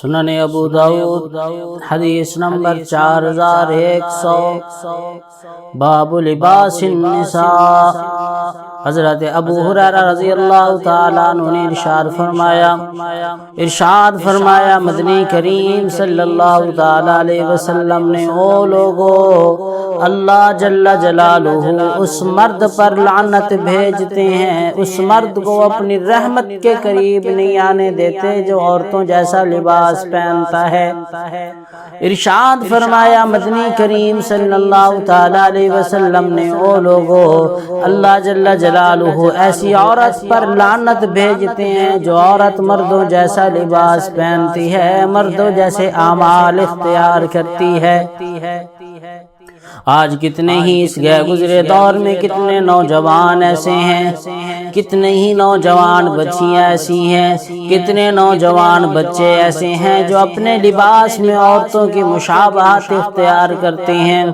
سنن ابو داؤد حدیث نمبر 4100 باب لباس النساء۔ حضرت ابو ہریرہ رضی اللہ تعالیٰ عنہ نے ارشاد فرمایا مدنی کریم صلی اللہ تعالیٰ علیہ وسلم نے او لوگو، اللہ جل جلالہ اس مرد پر لعنت بھیجتے ہیں، اس مرد کو اپنی رحمت کے قریب نہیں آنے دیتے جو عورتوں جیسا لباس پہنتا ہے۔ ارشاد فرمایا مدنی کریم صلی اللہ تعالیٰ علیہ وسلم نے او لوگو، اللہ جل جلالہ ایسی عورت پر لعنت بھیجتے ہیں جو عورت مردوں جیسا لباس پہنتی ہے، مردوں جیسے اعمال اختیار کرتی ہے۔ آج کتنے ہی اس گئے گزرے دور میں کتنے نوجوان ایسے ہیں، کتنے ہی نوجوان بچیاں ایسی ہیں، کتنے نوجوان بچے ایسے ہیں جو اپنے لباس میں عورتوں کی مشابہت اختیار کرتے ہیں،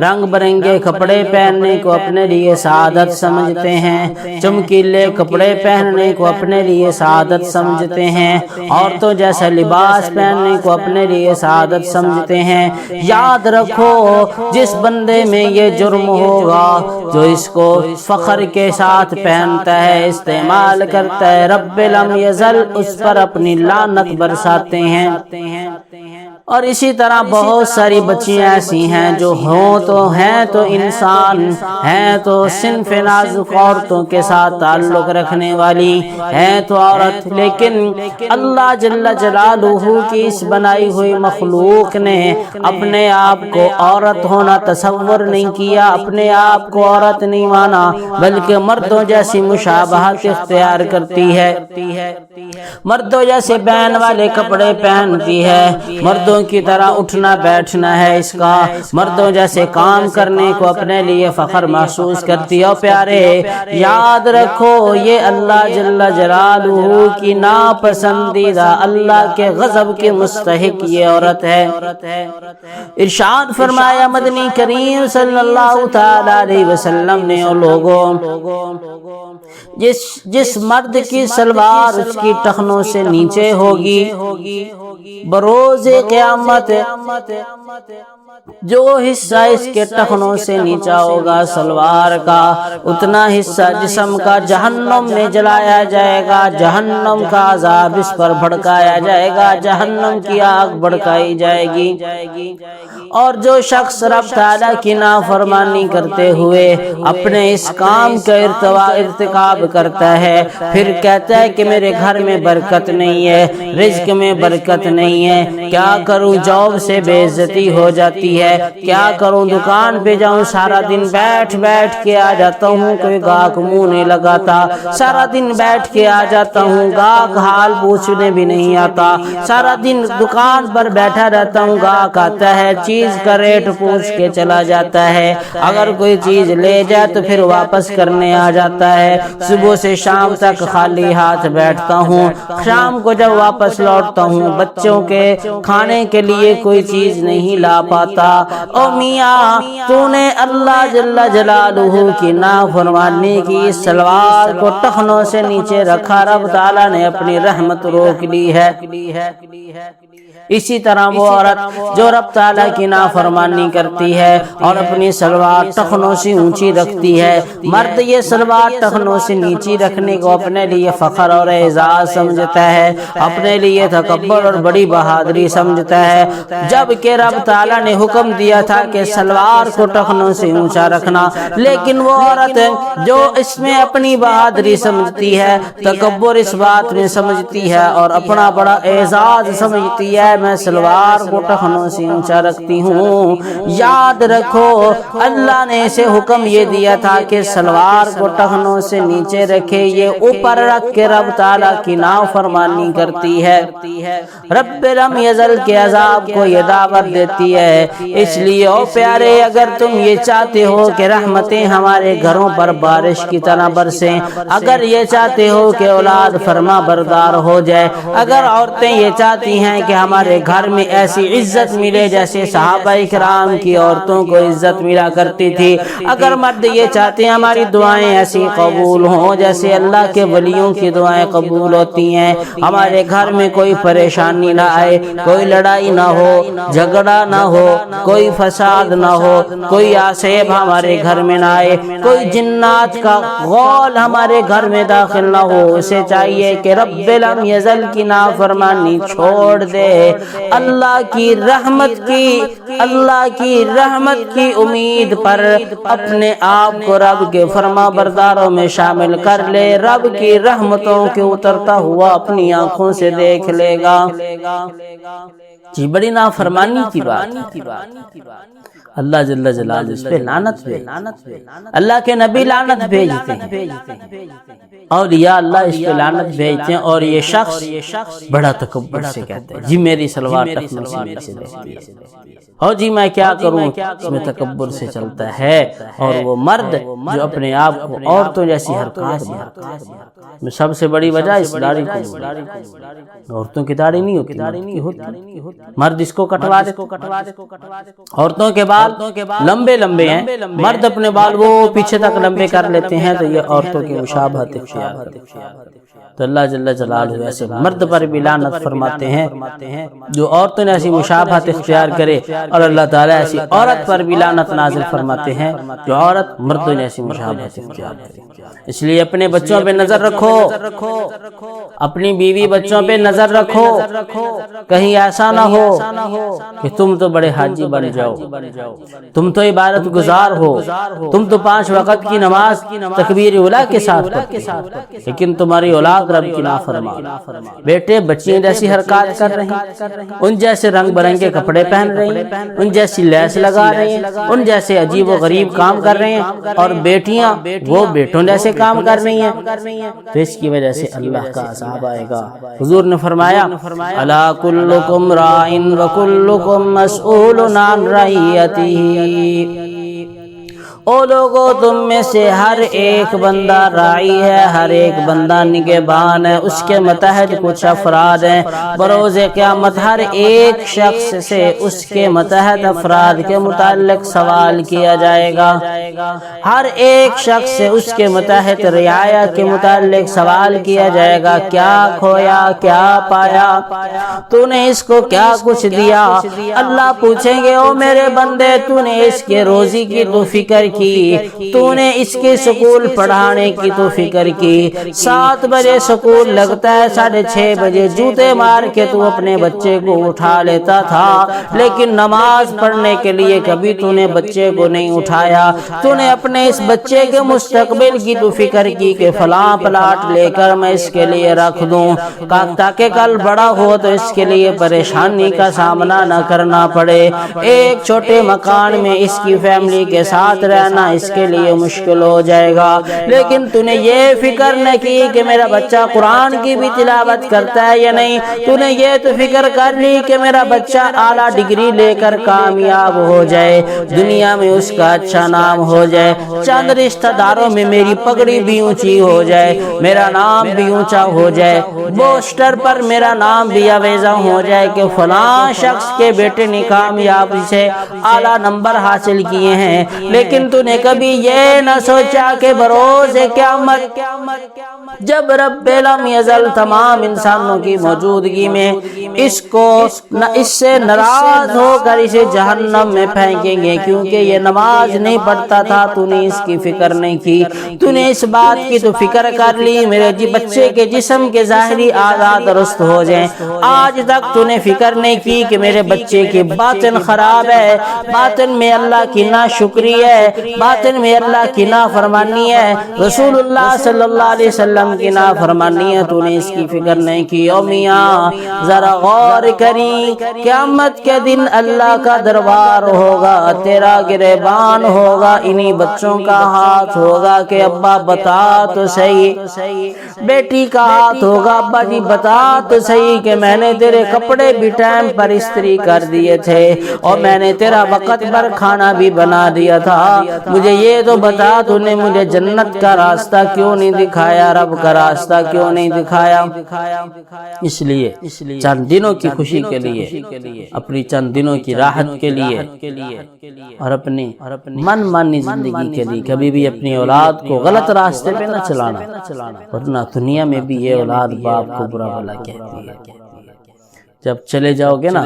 رنگ برنگے کپڑے پہننے کو اپنے لیے سعادت سمجھتے ہیں، چمکیلے کپڑے پہننے کو اپنے لیے سعادت سمجھتے ہیں، عورتوں جیسا لباس پہننے کو اپنے لیے سعادت سمجھتے ہیں۔ یاد رکھو جس بندے میں یہ جرم ہوگا جو اس کو فخر کے ساتھ پہنتا ہے، استعمال کرتا ہے، رب لم یزل اس پر اپنی لعنت برساتے ہیں۔ اور اسی طرح بہت ساری بچیاں ایسی ہیں جو ہیں تو انسان ہیں تو صنف نازک عورتوں کے ساتھ تعلق رکھنے والی ہیں تو عورت، لیکن اللہ جل جلالہ کی اس بنائی ہوئی مخلوق نے اپنے آپ کو عورت ہونا تصور نہیں کیا، اپنے آپ کو عورت نہیں مانا، بلکہ مردوں جیسی مشابہت اختیار کرتی ہے، مردوں جیسے بہن والے کپڑے پہنتی ہے، مردوں کی طرح اٹھنا بیٹھنا ہے اس کا، مردوں جیسے کام کرنے کو اپنے لیے فخر محسوس کرتی ہے۔ پیارے یاد رکھو یہ اللہ جل جلالہ کی ناپسندیدہ، اللہ کے غضب کے مستحق یہ عورت ہے۔ ارشاد فرمایا مدنی کریم صلی اللہ تعالی علیہ وسلم نے او لوگوں، جس مرد کی سلوار اس کی ٹخنوں سے نیچے ہوگی بروز قیامت، جو حصہ اس کے ٹخنوں سے نیچا ہوگا سلوار کا، اتنا حصہ جسم کا جہنم میں جلایا جائے گا، جہنم کا عذاب اس پر بھڑکایا جائے گا، جہنم کی آگ بھڑکائی جائے گی۔ اور جو شخص رب تعالیٰ کی نافرمانی کرتے ہوئے اپنے اس کام کا ارتکاب کرتا ہے، پھر کہتا ہے کہ میرے گھر میں برکت نہیں ہے، رزق میں برکت نہیں ہے، کیا کروں جاب سے بے عزتی ہو جاتی ہے، کیا کروں دکان پہ جاؤں سارا دن بیٹھ کے آ جاتا ہوں، کوئی گاہک منہ نہیں لگاتا، سارا دن بیٹھ کے آ جاتا ہوں، گاہک حال پوچھنے بھی نہیں آتا، سارا دن دکان پر بیٹھا رہتا ہوں، گاہک آتا ہے چیز کا ریٹ پوچھ کے چلا جاتا ہے، اگر کوئی چیز لے جائے تو پھر واپس کرنے آ جاتا ہے، صبح سے شام تک خالی ہاتھ بیٹھتا ہوں، شام کو جب واپس لوٹتا ہوں بچوں کے کھانے کے لیے کوئی چیز نہیں لا پاتا۔ او میاں تو نے اللہ جل جلالہ کی نافرمانی کی، سلوار کو ٹخنوں سے نیچے رکھا، رب تعالیٰ نے اپنی رحمت روک لی ہے۔ اسی طرح وہ عورت جو رب تعالیٰ کی نافرمانی کرتی ہے اور اپنی سلوار ٹخنوں سے اونچی رکھتی ہے، مرد یہ سلوار ٹخنوں سے نیچی رکھنے کو اپنے لیے فخر اور اعزاز سمجھتا ہے، اپنے لیے تکبر اور بڑی بہادری سمجھتا ہے، جبکہ رب تعالیٰ نے حکم دیا تھا کہ سلوار کو ٹخنوں سے اونچا رکھنا، لیکن وہ عورت جو اس میں اپنی بہادری سمجھتی ہے، تکبر اس بات میں سمجھتی ہے اور اپنا بڑا اعزاز سمجھتی ہے، میں سلوار کو ٹخنوں سے اونچا رکھتی ہوں۔ یاد رکھو اللہ نے اسے حکم یہ دیا تھا کہ سلوار کو ٹخنوں سے نیچے رکھے، یہ اوپر رکھ کے رب تعالیٰ کی نافرمانی کرتی ہے، رب لم یزل کے عذاب کو یہ دعوت دیتی ہے۔ اس لیے او پیارے اگر تم یہ چاہتے ہو کہ رحمتیں ہمارے گھروں پر بارش کی طرح برسیں، اگر یہ چاہتے ہو کہ اولاد فرما بردار ہو جائے، اگر عورتیں یہ چاہتی ہیں کہ ہمارے ہمارے گھر میں ایسی عزت ملے جیسے صحابہ کرام کی عورتوں کو عزت ملا کرتی تھی۔ اگر مرد یہ چاہتے ہیں ہماری دعائیں ایسی قبول ہوں جیسے اللہ کے ولیوں کی دعائیں قبول ہوتی ہیں، ہمارے گھر میں کوئی پریشانی نہ آئے، کوئی لڑائی نہ ہو، جھگڑا نہ ہو، کوئی فساد نہ ہو، کوئی آسیب ہمارے گھر میں نہ آئے، کوئی جنات کا غول ہمارے گھر میں داخل نہ ہو، اسے چاہیے کہ رب لم یزل کی نافرمانی چھوڑ دے، اللہ کی رحمت کی امید پر اپنے آپ کو رب کے فرما برداروں میں شامل کر لے، رب کی رحمتوں کے اترتا ہوا اپنی آنکھوں سے دیکھ لے گا۔ جی بڑی نافرمانی کی بات، اللہ جل جلالہ اس پہ لعنت بھیجتے، اللہ کے نبی لعنت بھیجتے ہیں، اولیاء اللہ اس پہ لعنت بھیجتے ہیں، اور یہ شخص بڑا تکبر سے کہتا ہے جی میری سلوار ٹخنوں سے میرے سے دیکھتی ہے، اور جی میں کیا کروں، اس میں تکبر سے چلتا ہے۔ اور وہ مرد جو اپنے آپ کو عورتوں جیسی حرکات میں سب سے بڑی وجہ اس داڑھی کو، عورتوں کی داڑھی نہیں ہوتی، مرد اس کو کٹوا دے، عورتوں کے بال لمبے لمبے ہیں، مرد اپنے بال وہ پیچھے تک لمبے کر لیتے ہیں، تو یہ عورتوں کی مشابہت اختیار کرتے ہیں۔ تو اللہ جل جلالہ ایسے مرد پر بھی لعنت فرماتے ہیں جو عورتوں نے ایسی مشابہت اختیار کرے، اور اللہ تعالیٰ ایسی عورت پر بھی لعنت نازل فرماتے ہیں جو عورت مردوں نے ایسی مشابہت اختیار کرے۔ اس لیے اپنے بچوں پہ نظر رکھو، اپنی بیوی بچوں پہ نظر رکھو، کہیں ایسا نہ ہو کہ تم تو بڑے حاجی بن جاؤ، تم تو عبادت گزار ہو، تم تو 5 وقت کی نماز تکبیر اولیٰ کے ساتھ پڑھتے ہو، لیکن تمہاری اولاد رب کی نافرمان، بیٹے بچیاں جیسی حرکات کر رہی ہیں، ان جیسے رنگ برنگے کپڑے پہن رہی ہیں، ان جیسی لیس لگا رہی ہیں، ان جیسے عجیب و غریب کام کر رہے ہیں، اور بیٹیاں وہ بیٹوں جیسے کام کر رہی ہیں، تو اس کی وجہ سے اللہ کا عذاب آئے گا۔ حضور نے فرمایا الا کلکم راعٍ وکلکم مسئول عن رعیتہ، او لوگو تم میں سے ہر ایک بندہ راعی ہے، ہر ایک بندہ نگہبان ہے، اس کے متحد کچھ افراد ہیں، بروز قیامت ہر ایک شخص سے اس کے متحد افراد کے متعلق سوال کیا جائے گا، ہر ایک شخص سے اس کے متحد رعایا کے متعلق سوال کیا جائے گا، کیا کھویا کیا پایا، تو نے اس کو کیا کچھ دیا۔ اللہ پوچھیں گے او میرے بندے تو نے اس کے روزی کی تو فکر کی، تو نے اس کے سکول پڑھانے کی تو فکر کی، 7 بجے سکول لگتا ہے، 6:30 بجے جوتے مار کے تو اپنے بچے کو اٹھا لیتا تھا، لیکن نماز پڑھنے کے لیے کبھی تو نے بچے کو نہیں اٹھایا، تو نے اپنے اس بچے کے مستقبل کی تو فکر کی کہ فلاں پلاٹ لے کر میں اس کے لیے رکھ دوں تاکہ کل بڑا ہو تو اس کے لیے پریشانی کا سامنا نہ کرنا پڑے، ایک چھوٹے مکان میں اس کی فیملی کے ساتھ رہنا اس کے لیے مشکل ہو جائے گا، لیکن تو نے یہ فکر نہ کی کہ میرا بچہ قرآن کی بھی تلاوت کرتا ہے یا نہیں، تو نے یہ تو فکر کر لی کہ میرا بچہ اعلیٰ ڈگری لے کر کامیاب ہو جائے، دنیا میں اس کا اچھا نام ہو جائے، چند رشتہ داروں میں میری پگڑی بھی اونچی ہو جائے، میرا نام بھی اونچا ہو جائے، پوسٹر پر میرا نام بھی آویزاں ہو جائے کہ فلاں شخص کے بیٹے نے کامیابی سے اعلیٰ نمبر حاصل کیے ہیں، لیکن تو نے کبھی یہ نہ سوچا کہ بروز قیامت جب رب لم یزل تمام انسانوں کی موجودگی میں اس سے ناراض ہو کر اسے جہنم میں پھینکیں گے، کیونکہ یہ نماز نہیں پڑھتا تھا، تو نے اس کی فکر نہیں کی، تو نے اس بات کی تو فکر کر لی میرے بچے کے جسم کے ظاہری اعضاء درست ہو جائیں، آج تک تو نے فکر نہیں کی کہ میرے بچے کی باطن خراب ہے، باطن میں اللہ کی ناشکری ہے، باطن میں اللہ کی نافرمانی ہے، رسول اللہ صلی اللہ علیہ وسلم کی نافرمانی ہے، تو نے اس کی فکر نہیں کی۔ او میاں ذرا غور کری، قیامت کے دن اللہ کا دربار ہوگا، تیرا گریبان ہوگا، انہی بچوں کا ہاتھ ہوگا کہ ابا بتا تو صحیح، بیٹی کا ہاتھ ہوگا ابا جی بتا تو صحیح کہ میں نے تیرے کپڑے بھی ٹائم پر استری کر دیے تھے، اور میں نے تیرا وقت پر کھانا بھی بنا دیا تھا، مجھے یہ تو بتا تو نے مجھے جنت کا راستہ کیوں نہیں دکھایا، رب کا راستہ کیوں نہیں دکھایا؟ اس لیے چند دنوں کی خوشی کے لیے، اپنی چند دنوں کی راحت کے لیے اور اپنی من مانی زندگی کے لیے کبھی بھی اپنی اولاد کو غلط راستے پہ نہ چلانا، ورنہ دنیا میں بھی یہ اولاد باپ کو برا بھلا کہتی ہے۔ جب چلے جاؤ گے نا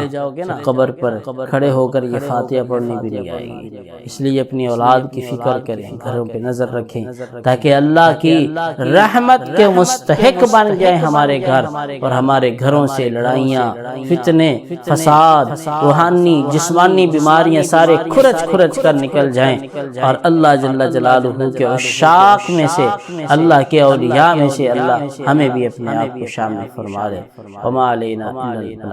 قبر پر کھڑے ہو کر یہ فاتحہ پڑھنی بھی نہیں آئے گی۔ اس لیے اپنی اولاد کی فکر کریں، گھروں پہ نظر رکھیں تاکہ اللہ کی رحمت کے مستحق بن جائیں ہمارے گھر، اور ہمارے گھروں سے لڑائیاں، فتنے، فساد، روحانی جسمانی بیماریاں سارے کھرچ کر نکل جائیں، اور اللہ جل جلالہ کے عشاق میں سے، اللہ کے اولیاء میں سے اللہ ہمیں بھی اپنے آپ کو شامل فرما دے۔ وما علینا الا البلاغ۔